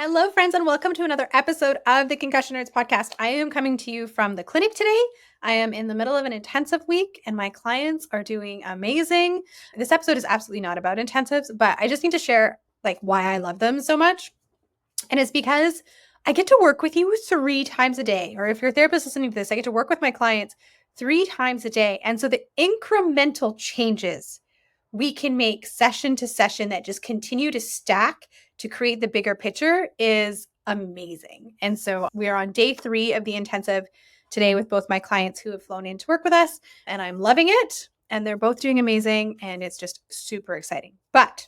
Hello, friends, and welcome to another episode of the Concussion Nerds podcast. I am coming to you from the clinic today. I am in the middle of an intensive week, and my clients are doing amazing. This episode is absolutely not about intensives, but I just need to share why I love them so much. And it's because I get to work with you 3 times a day, or if your therapist is listening to this, I get to work with my clients 3 times a day. And so the incremental changes we can make session to session that just continue to stack to create the bigger picture is amazing. And so we are on day 3 of the intensive today with both my clients who have flown in to work with us, and I'm loving it. And they're both doing amazing, and it's just super exciting. But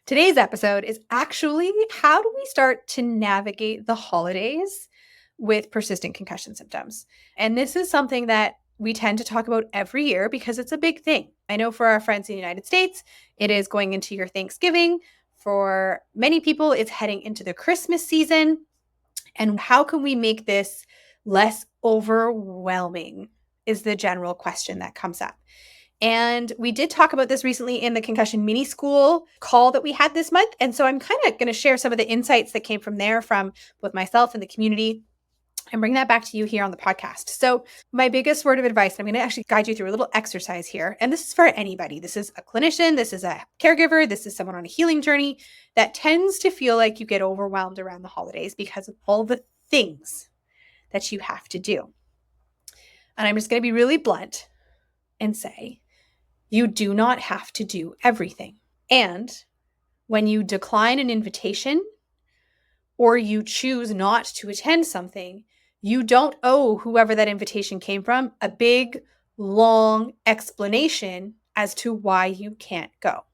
today's episode is actually how do we start to navigate the holidays with persistent concussion symptoms? And this is something that we tend to talk about every year because it's a big thing. I know for our friends in the United States, it is going into your Thanksgiving. For many people, it's heading into the Christmas season. And how can we make this less overwhelming is the general question that comes up. And we did talk about this recently in the concussion mini school call that we had this month. And so I'm kind of going to share some of the insights that came from there from both myself and the community and bring that back to you here on the podcast. So my biggest word of advice, I'm going to actually guide you through a little exercise here. And this is for anybody. This is a clinician. This is a caregiver. This is someone on a healing journey that tends to feel like you get overwhelmed around the holidays because of all the things that you have to do. And I'm just going to be really blunt and say, you do not have to do everything. And when you decline an invitation or you choose not to attend something, you don't owe whoever that invitation came from a big, long explanation as to why you can't go.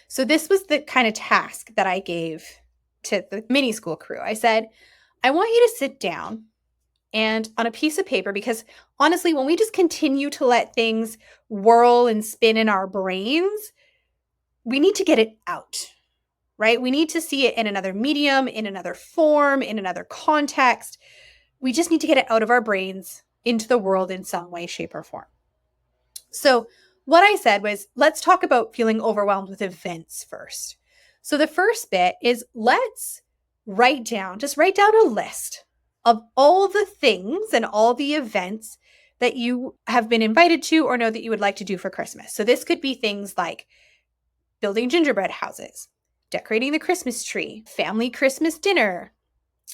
So this was the kind of task that I gave to the mini school crew. I said, I want you to sit down and on a piece of paper, because honestly, when we just continue to let things whirl and spin in our brains, we need to get it out, right? We need to see it in another medium, in another form, in another context. We just need to get it out of our brains into the world in some way, shape, or form. So what I said was, let's talk about feeling overwhelmed with events first. So the first bit is let's write down a list of all the things and all the events that you have been invited to or know that you would like to do for Christmas. So this could be things like building gingerbread houses, decorating the Christmas tree, family Christmas dinner,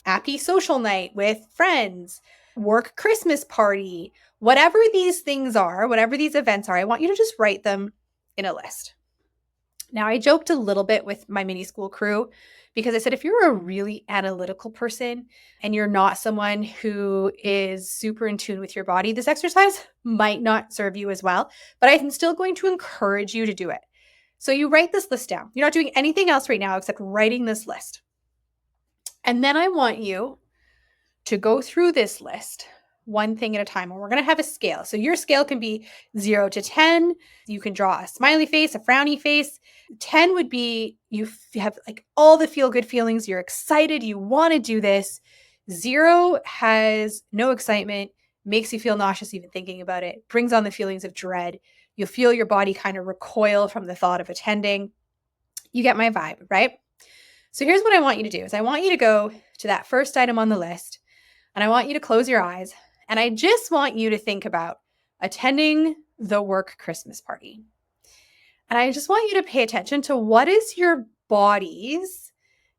happy social night with friends, work Christmas party, whatever these things are, whatever these events are, I want you to just write them in a list. Now, I joked a little bit with my mini school crew because I said, if you're a really analytical person and you're not someone who is super in tune with your body, this exercise might not serve you as well, but I'm still going to encourage you to do it. So you write this list down. You're not doing anything else right now except writing this list. And then I want you to go through this list one thing at a time. And we're going to have a scale. So your scale can be 0 to 10. You can draw a smiley face, a frowny face. 10 would be you have all the feel good feelings. You're excited. You want to do this. 0 has no excitement, makes you feel nauseous even thinking about it, brings on the feelings of dread. You'll feel your body kind of recoil from the thought of attending. You get my vibe, right? So here's what I want you to do is I want you to go to that first item on the list and I want you to close your eyes and I just want you to think about attending the work Christmas party. And I just want you to pay attention to what is your body's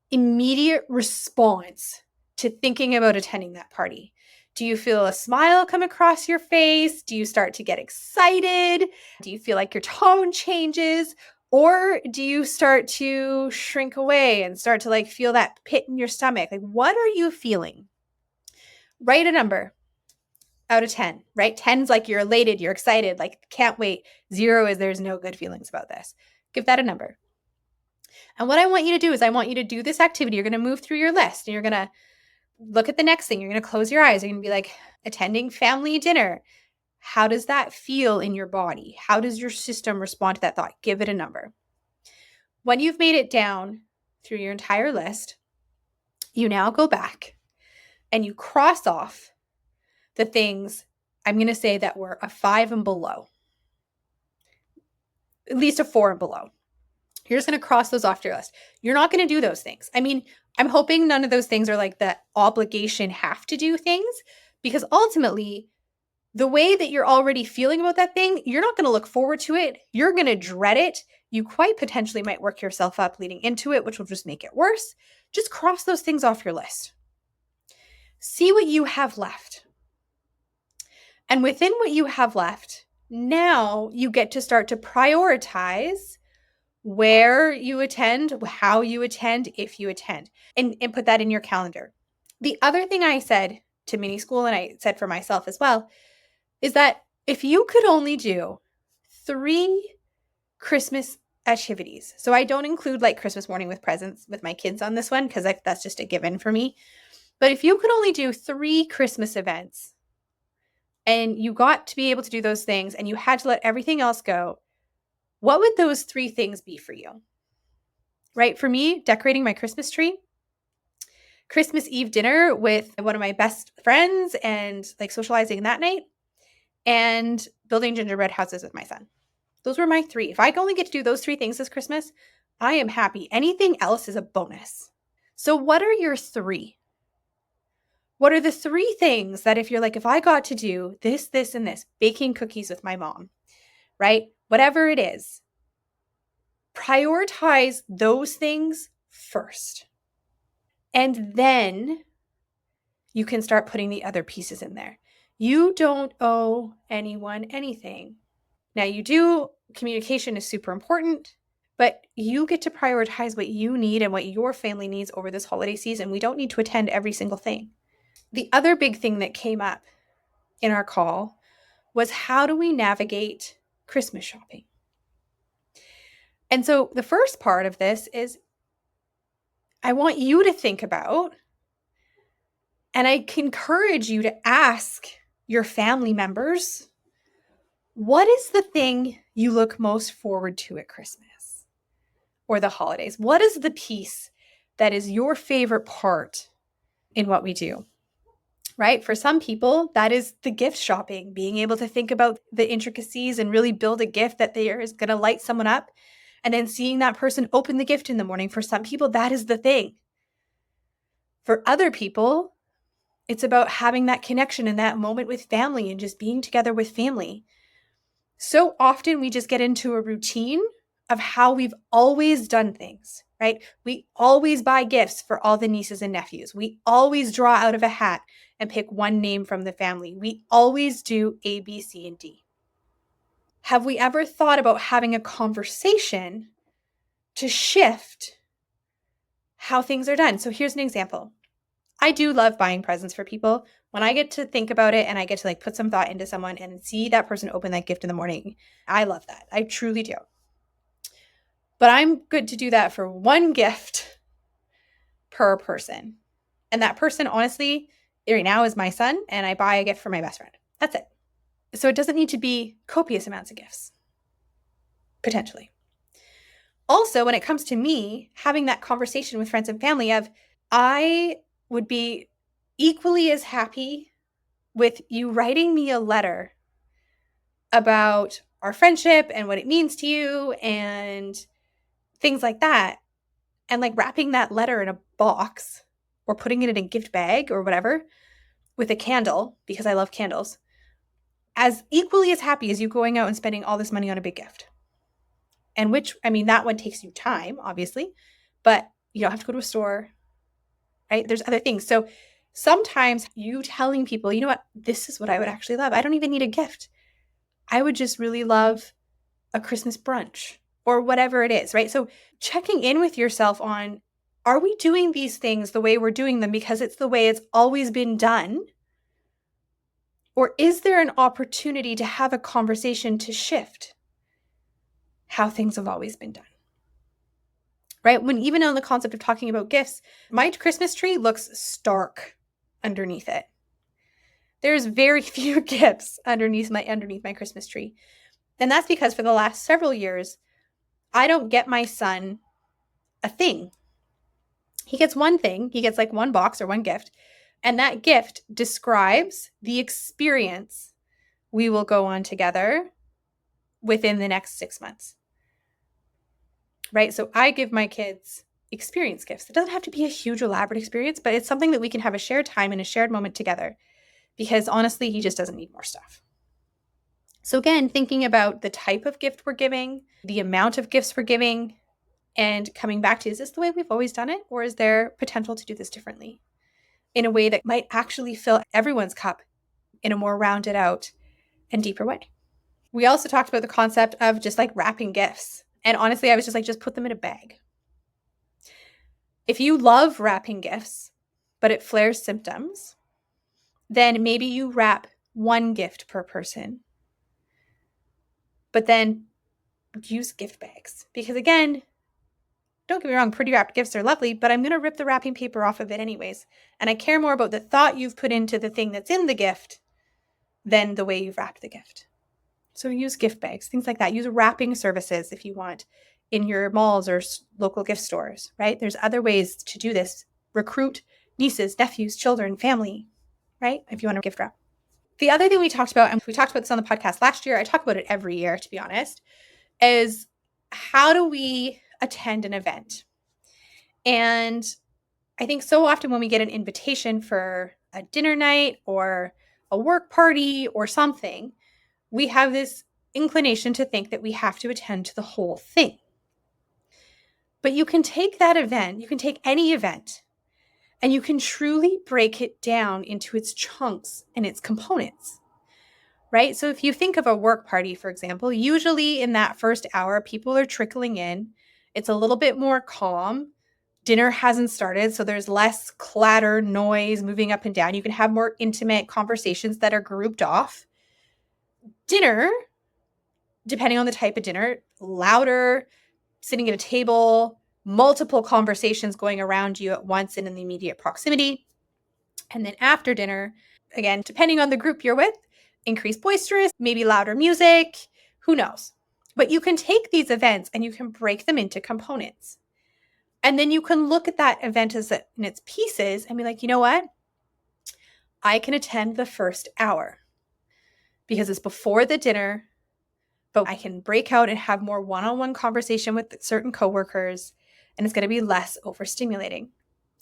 immediate response to thinking about attending that party. Do you feel a smile come across your face? Do you start to get excited? Do you feel like your tone changes? Or do you start to shrink away and start to feel that pit in your stomach? What are you feeling? Write a number out of 10, right? 10's you're elated, you're excited, can't wait. 0 is there's no good feelings about this. Give that a number. And what I want you to do is I want you to do this activity. You're going to move through your list and you're going to look at the next thing. You're going to close your eyes. You're going to be attending family dinner. How does that feel in your body? How does your system respond to that thought? Give it a number. When you've made it down through your entire list, you now go back and you cross off the things I'm going to say that were a 5 and below, at least a 4 and below. You're just going to cross those off your list. You're not going to do those things. I mean, I'm hoping none of those things are like the obligation have to do things, because ultimately, the way that you're already feeling about that thing, you're not going to look forward to it. You're going to dread it. You quite potentially might work yourself up leading into it, which will just make it worse. Just cross those things off your list. See what you have left. And within what you have left, now you get to start to prioritize where you attend, how you attend, if you attend, and put that in your calendar. The other thing I said to mini school, and I said for myself as well, is that if you could only do 3 Christmas activities, so I don't include like Christmas morning with presents with my kids on this one, because that's just a given for me. But if you could only do 3 Christmas events and you got to be able to do those things and you had to let everything else go, what would those 3 things be for you? Right? For me, decorating my Christmas tree, Christmas Eve dinner with one of my best friends and like socializing that night, and building gingerbread houses with my son. Those were my 3. If I only get to do those 3 things this Christmas, I am happy. Anything else is a bonus. So what are your 3? What are the 3 things that if you're like, if I got to do this, this, and this, baking cookies with my mom, right? Whatever it is, prioritize those things first. And then you can start putting the other pieces in there. You don't owe anyone anything. Now you do, communication is super important, but you get to prioritize what you need and what your family needs over this holiday season. We don't need to attend every single thing. The other big thing that came up in our call was, how do we navigate Christmas shopping? And so the first part of this is, I want you to think about, and I encourage you to ask your family members, what is the thing you look most forward to at Christmas or the holidays? What is the piece that is your favorite part in what we do? Right? For some people, that is the gift shopping, being able to think about the intricacies and really build a gift that is going to light someone up, and then seeing that person open the gift in the morning. For some people, that is the thing. For other people, it's about having that connection in that moment with family and just being together with family. So often we just get into a routine of how we've always done things, right? We always buy gifts for all the nieces and nephews. We always draw out of a hat and pick one name from the family. We always do A, B, C, and D. Have we ever thought about having a conversation to shift how things are done? So here's an example. I do love buying presents for people. When I get to think about it and I get to like put some thought into someone and see that person open that gift in the morning, I love that. I truly do. But I'm good to do that for one gift per person. And that person, honestly, right now is my son, and I buy a gift for my best friend. That's it. So it doesn't need to be copious amounts of gifts, potentially. Also, when it comes to me having that conversation with friends and family of, I would be equally as happy with you writing me a letter about our friendship and what it means to you and things like that, and like wrapping that letter in a box or putting it in a gift bag or whatever with a candle, because I love candles, as equally as happy as you going out and spending all this money on a big gift. And which, I mean, that one takes you time, obviously, but you don't have to go to a store, right? There's other things. So sometimes you telling people, you know what, this is what I would actually love. I don't even need a gift. I would just really love a Christmas brunch or whatever it is, right? So checking in with yourself on, are we doing these things the way we're doing them because it's the way it's always been done? Or is there an opportunity to have a conversation to shift how things have always been done? Right? When even on the concept of talking about gifts, my Christmas tree looks stark underneath it. There's very few gifts underneath my Christmas tree. And that's because for the last several years, I don't get my son a thing. He gets one thing. He gets like one box or one gift. And that gift describes the experience we will go on together within the next 6 months. right? So I give my kids experience gifts. It doesn't have to be a huge elaborate experience, but it's something that we can have a shared time and a shared moment together, because honestly, he just doesn't need more stuff. So again, thinking about the type of gift we're giving, the amount of gifts we're giving, and coming back to, is this the way we've always done it? Or is there potential to do this differently in a way that might actually fill everyone's cup in a more rounded out and deeper way? We also talked about the concept of just like wrapping gifts. And honestly, I was just like, just put them in a bag. If you love wrapping gifts, but it flares symptoms, then maybe you wrap one gift per person. But then use gift bags. Because again, don't get me wrong, pretty wrapped gifts are lovely, but I'm going to rip the wrapping paper off of it anyways. And I care more about the thought you've put into the thing that's in the gift than the way you've wrapped the gift. So use gift bags, things like that. Use wrapping services if you want in your malls or local gift stores, right? There's other ways to do this. Recruit nieces, nephews, children, family, right? If you want to gift wrap. The other thing we talked about, and we talked about this on the podcast last year, I talk about it every year, to be honest, is how do we attend an event? And I think so often when we get an invitation for a dinner night or a work party or something, we have this inclination to think that we have to attend to the whole thing. But you can take that event, you can take any event, and you can truly break it down into its chunks and its components, right? So if you think of a work party, for example, usually in that first hour, people are trickling in. It's a little bit more calm. Dinner hasn't started, so there's less clatter, noise moving up and down. You can have more intimate conversations that are grouped off. Dinner, depending on the type of dinner, louder, sitting at a table, multiple conversations going around you at once and in the immediate proximity. And then after dinner, again, depending on the group you're with, increased boisterous, maybe louder music, who knows? But you can take these events and you can break them into components. And then you can look at that event as in its pieces and be like, you know what? I can attend the first hour because it's before the dinner, but I can break out and have more one-on-one conversation with certain coworkers, and it's going to be less overstimulating.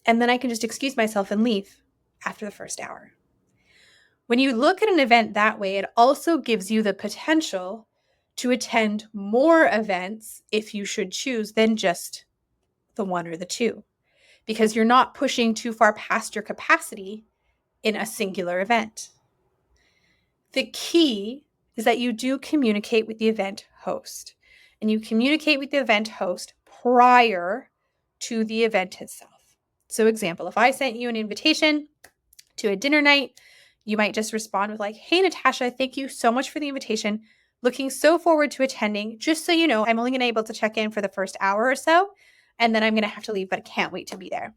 And then I can just excuse myself and leave after the first hour. When you look at an event that way, it also gives you the potential to attend more events if you should choose than just the one or the two, because you're not pushing too far past your capacity in a singular event. The key is that you do communicate with the event host, and you communicate with the event host prior to the event itself. So example, if I sent you an invitation to a dinner night, you might just respond with like, hey, Natasha, thank you so much for the invitation. Looking so forward to attending. Just so you know, I'm only going to be able to check in for the first hour or so, and then I'm going to have to leave, but I can't wait to be there.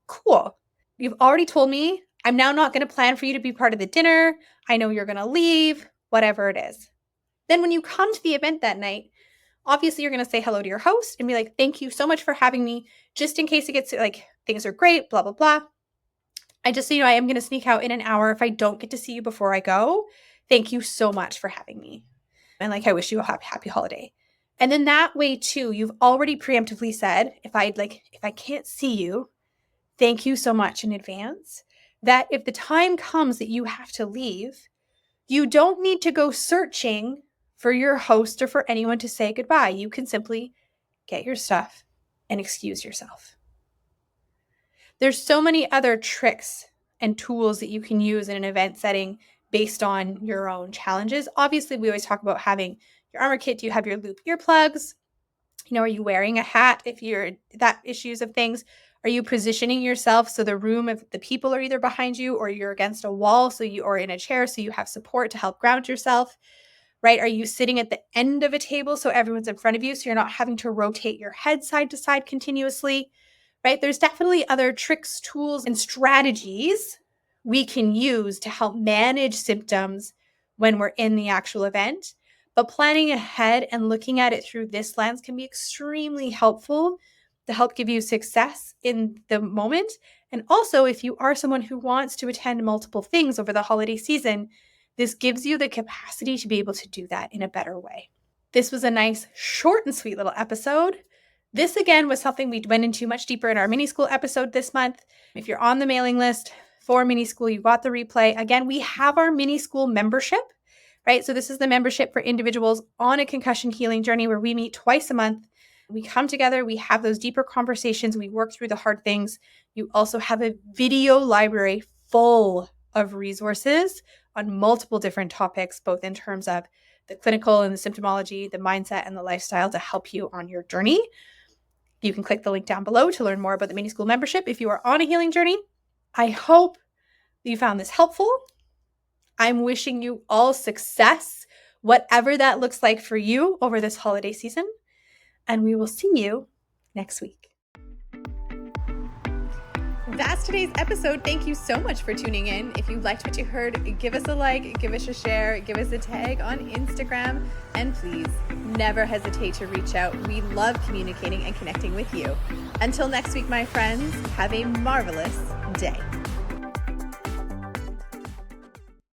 Cool. You've already told me I'm now not going to plan for you to be part of the dinner. I know you're going to leave, whatever it is. Then when you come to the event that night, obviously you're going to say hello to your host and be like, thank you so much for having me. Just in case it gets like, things are great, blah, blah, blah. I just, so you know, I am going to sneak out in an hour if I don't get to see you before I go. Thank you so much for having me. And like, I wish you a happy holiday. And then that way too, you've already preemptively said, if I can't see you, thank you so much in advance, that if the time comes that you have to leave, you don't need to go searching for your host or for anyone to say goodbye. You can simply get your stuff and excuse yourself. There's so many other tricks and tools that you can use in an event setting based on your own challenges. Obviously, we always talk about having your armor kit. Do you have your loop earplugs? You know, are you wearing a hat if you're that issues of things? Are you positioning yourself so the room of the people are either behind you or you're against a wall or in a chair so you have support to help ground yourself, right? Are you sitting at the end of a table so everyone's in front of you so you're not having to rotate your head side to side continuously, right? There's definitely other tricks, tools, and strategies we can use to help manage symptoms when we're in the actual event. But planning ahead and looking at it through this lens can be extremely helpful to help give you success in the moment. And also, if you are someone who wants to attend multiple things over the holiday season, this gives you the capacity to be able to do that in a better way. This was a nice, short and sweet little episode. This again was something we went into much deeper in our mini school episode this month. If you're on the mailing list for mini school, you got the replay. Again, we have our mini school membership, right? So this is the membership for individuals on a concussion healing journey where we meet twice a month. We come together, we have those deeper conversations, we work through the hard things. You also have a video library full of resources on multiple different topics, both in terms of the clinical and the symptomology, the mindset and the lifestyle to help you on your journey. You can click the link down below to learn more about the mini school membership if you are on a healing journey. I hope you found this helpful. I'm wishing you all success, whatever that looks like for you over this holiday season. And we will see you next week. That's today's episode. Thank you so much for tuning in. If you liked what you heard, give us a like, give us a share, give us a tag on Instagram, and please never hesitate to reach out. We love communicating and connecting with you. Until next week, my friends, have a marvelous day.